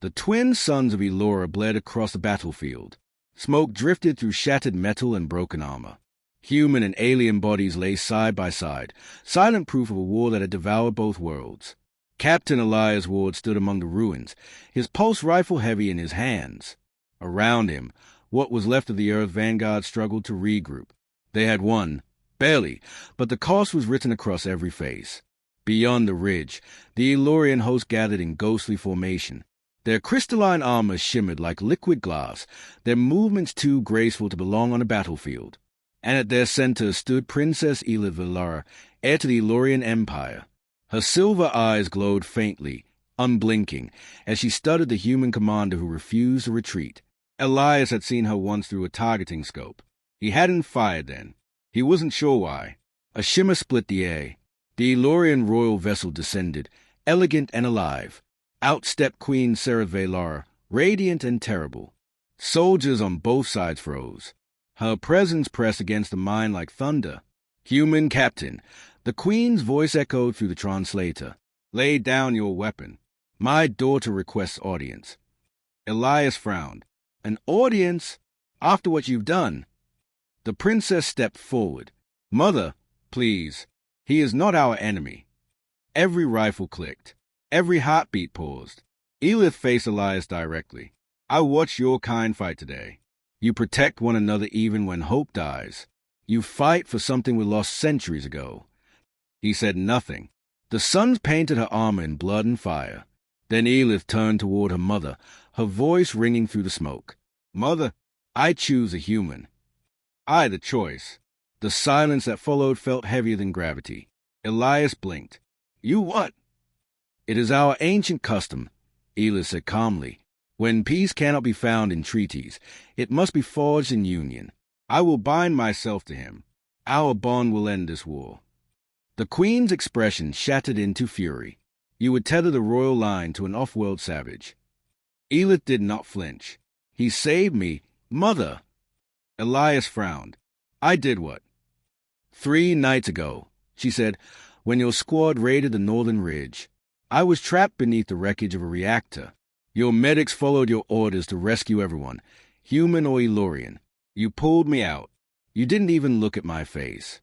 The twin sons of Aelora bled across the battlefield. Smoke drifted through shattered metal and broken armor. Human and alien bodies lay side by side, silent proof of a war that had devoured both worlds. Captain Elias Ward stood among the ruins, his pulse rifle heavy in his hands. Around him, what was left of the Earth vanguard struggled to regroup. They had won, barely, but the cost was written across every face. Beyond the ridge, the Aelorian host gathered in ghostly formation. Their crystalline armor shimmered like liquid glass, their movements too graceful to belong on a battlefield. And at their center stood Princess Aelith, heir to the Aelorian Empire. Her silver eyes glowed faintly, unblinking, as she studied the human commander who refused to retreat. Elias had seen her once through a targeting scope. He hadn't fired then. He wasn't sure why. A shimmer split the air. The Aelorian royal vessel descended, elegant and alive. Out stepped Queen Aelora, radiant and terrible. Soldiers on both sides froze. Her presence pressed against the mind like thunder. "Human captain," the Queen's voice echoed through the translator. "Lay down your weapon. My daughter requests audience." Elias frowned. "An audience? After what you've done?" The princess stepped forward. "Mother, please. He is not our enemy." Every rifle clicked. Every heartbeat paused. Aelith faced Elias directly. "I watched your kind fight today. You protect one another even when hope dies. You fight for something we lost centuries ago." He said nothing. The suns painted her armor in blood and fire. Then Aelith turned toward her mother, her voice ringing through the smoke. "Mother, I choose a human." "I the choice." The silence that followed felt heavier than gravity. Elias blinked. "You what?" "It is our ancient custom," Aelith said calmly. "When peace cannot be found in treaties, it must be forged in union. I will bind myself to him. Our bond will end this war." The Queen's expression shattered into fury. "You would tether the royal line to an off-world savage." Aelith did not flinch. "He saved me, Mother." Elias frowned. "I did what?" 3 nights ago," she said, "when your squad raided the northern ridge. I was trapped beneath the wreckage of a reactor. Your medics followed your orders to rescue everyone, human or Aelorian. You pulled me out. You didn't even look at my face."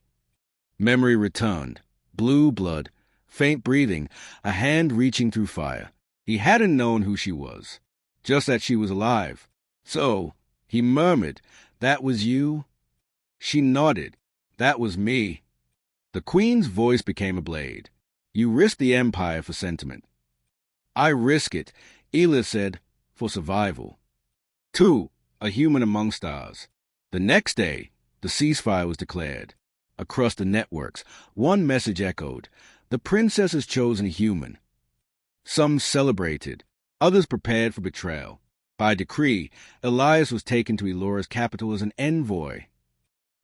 Memory returned. Blue blood, faint breathing, a hand reaching through fire. He hadn't known who she was, just that she was alive. "So," he murmured, "that was you?" She nodded. "That was me." The Queen's voice became a blade. "You risk the Empire for sentiment." "I risk it," Aelith said, "for survival." 2. A human among stars. The next day, the ceasefire was declared. Across the networks, one message echoed: the princess has chosen a human. Some celebrated. Others prepared for betrayal. By decree, Elias was taken to Aelora's capital as an envoy.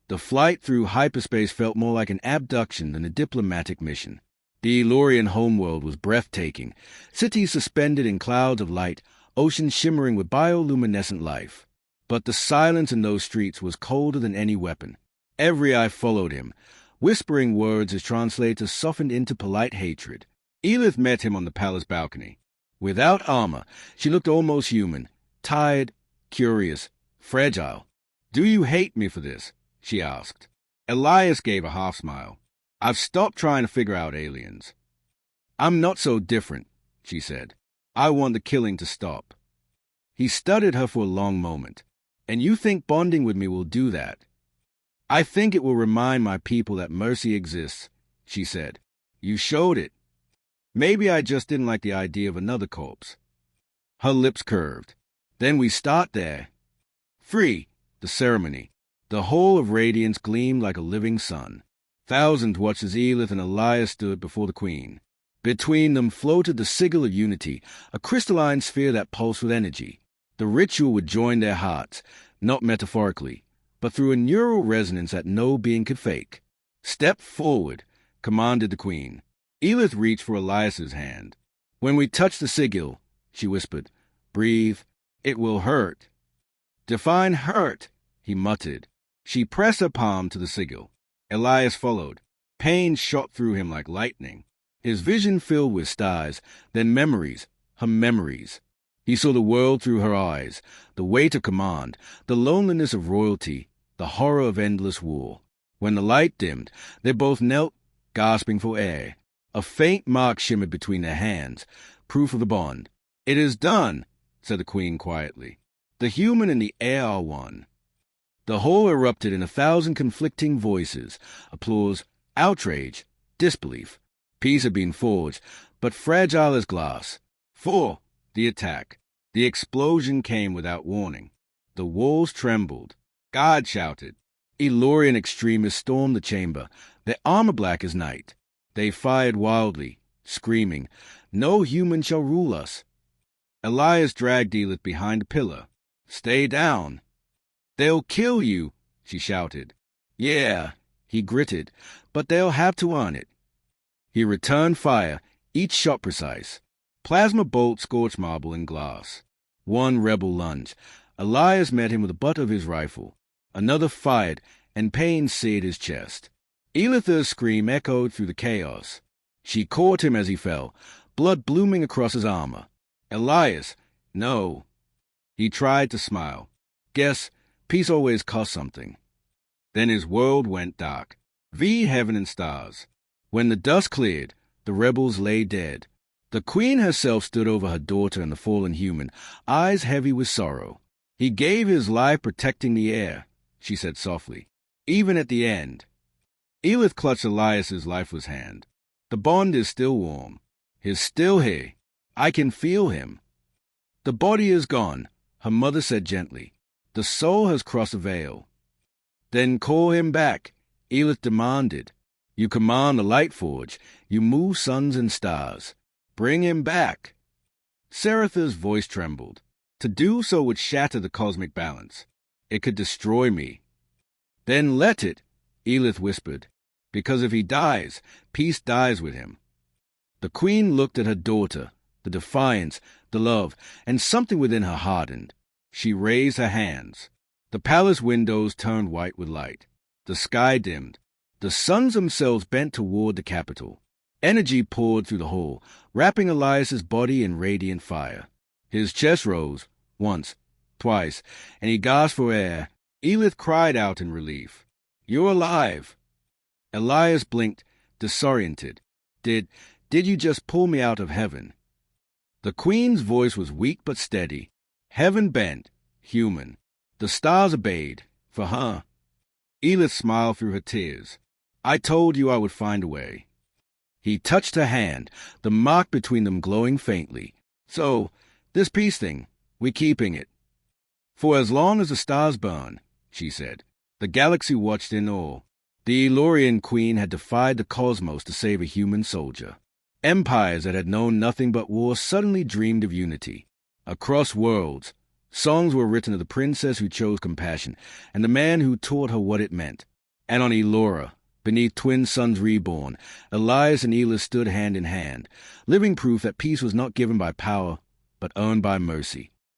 The flight through hyperspace felt more like an abduction than a diplomatic mission. The Aelorian homeworld was breathtaking, cities suspended in clouds of light, oceans shimmering with bioluminescent life. But the silence in those streets was colder than any weapon. Every eye followed him, whispering words his translator softened into polite hatred. Aelith met him on the palace balcony. Without armor, she looked almost human, tired, curious, fragile. "Do you hate me for this?" she asked. Elias gave a half-smile. "I've stopped trying to figure out aliens." "I'm not so different," she said. "I want the killing to stop." He studied her for a long moment. "And you think bonding with me will do that?" "I think it will remind my people that mercy exists," she said. "You showed it. Maybe I just didn't like the idea of another corpse." Her lips curved. "Then we start there." 3. The ceremony. The whole of Radiance gleamed like a living sun. Thousands watched as Aelith and Elias stood before the Queen. Between them floated the sigil of unity, a crystalline sphere that pulsed with energy. The ritual would join their hearts, not metaphorically, but through a neural resonance that no being could fake. "Step forward," commanded the Queen. Aelith reached for Elias's hand. "When we touch the sigil," she whispered, "breathe. It will hurt." "Define hurt," he muttered. She pressed her palm to the sigil. Elias followed. Pain shot through him like lightning. His vision filled with stars, then memories, her memories. He saw the world through her eyes, the weight of command, the loneliness of royalty, the horror of endless war. When the light dimmed, they both knelt, gasping for air. A faint mark shimmered between their hands, proof of the bond. "It is done," said the queen quietly. "The human and the air are one." The hall erupted in 1,000 conflicting voices, applause, outrage, disbelief. Peace had been forged, but fragile as glass. The attack. The explosion came without warning. The walls trembled. "God!" shouted. Aelorian extremists stormed the chamber, their armor black as night. They fired wildly, screaming, "No human shall rule us." Elias dragged Aelith behind a pillar. "Stay down." "They'll kill you," she shouted. "Yeah," he gritted, "but they'll have to earn it." He returned fire, each shot precise. Plasma bolt scorched marble and glass. One rebel lunged. Elias met him with the butt of his rifle. Another fired, and pain seared his chest. Aelith's scream echoed through the chaos. She caught him as he fell, blood blooming across his armor. "Elias, no." He tried to smile. "Guess peace always costs something." Then his world went dark. Heaven and stars. When the dust cleared, the rebels lay dead. The queen herself stood over her daughter and the fallen human, eyes heavy with sorrow. "He gave his life protecting the air," she said softly, "even at the end." Aelith clutched Elias's lifeless hand. "The bond is still warm. He's still here. I can feel him." "The body is gone," her mother said gently. "The soul has crossed a veil." "Then call him back," Aelith demanded. "You command the light forge. You move suns and stars. Bring him back." Seretha's voice trembled. "To do so would shatter the cosmic balance. It could destroy me." "Then let it," Aelith whispered, "because if he dies, peace dies with him." The queen looked at her daughter, the defiance, the love, and something within her hardened. She raised her hands. The palace windows turned white with light. The sky dimmed. The suns themselves bent toward the capital. Energy poured through the hall, wrapping Elias's body in radiant fire. His chest rose, once, twice, and he gasped for air. Aelith cried out in relief. "You're alive." Elias blinked, disoriented. Did you just pull me out of heaven?" The queen's voice was weak but steady. Heaven bent, human. The stars obeyed, for her. Aelith smiled through her tears. "I told you I would find a way." He touched her hand, the mark between them glowing faintly. "So, this peace thing, we keeping it." "For as long as the stars burn," she said. The galaxy watched in awe. The Aelorian queen had defied the cosmos to save a human soldier. Empires that had known nothing but war suddenly dreamed of unity. Across worlds, songs were written of the princess who chose compassion, and the man who taught her what it meant. And on Aelora, beneath twin suns reborn, Elias and Aelith stood hand in hand, living proof that peace was not given by power, but earned by mercy.